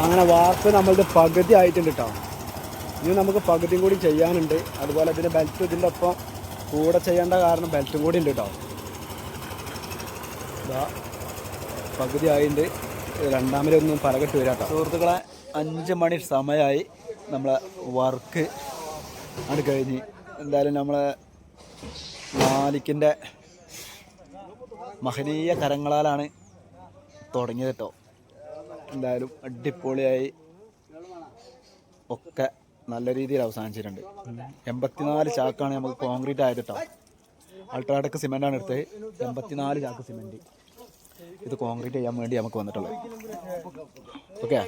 അങ്ങനെ വാർപ്പ് നമ്മളുടെ പകുതി ആയിട്ടുണ്ട് കേട്ടോ. ഇനി നമുക്ക് പകുതിയും കൂടി ചെയ്യാനുണ്ട്. അതുപോലെ ഇതിൻ്റെ ബെൽറ്റ് ഇതിൻ്റെ ഒപ്പം കൂടെ ചെയ്യേണ്ട കാരണം ബെൽറ്റും കൂടി ഉണ്ട് കേട്ടോ. ഇതാ പകുതി ആയിട്ടുണ്ട്. രണ്ടാമതൊന്നും പലകെട്ട് വരാം കേട്ടോ. സുഹൃത്തുക്കളെ 5 മണി സമയമായി. നമ്മളെ വർക്ക് അത് കഴിഞ്ഞ് എന്തായാലും നമ്മളെ മാലിക്കിൻ്റെ മഹനീയ കരങ്ങളാലാണ് തുടങ്ങിയത് കേട്ടോ. എന്തായാലും അടിപൊളിയായി ഒക്കെ നല്ല രീതിയിൽ അവസാനിച്ചിട്ടുണ്ട്. 84 ചാക്കാണ് നമുക്ക് കോൺക്രീറ്റ് ആയത് കേട്ടോ. അൾട്രാടെക് സിമെൻ്റാണ് എടുത്തത്. 84 ചാക്ക് സിമെൻറ്റ് ഇത് കോൺക്രീറ്റ് ചെയ്യാൻ വേണ്ടി നമുക്ക് വന്നിട്ടുള്ളത്. ഓക്കെ.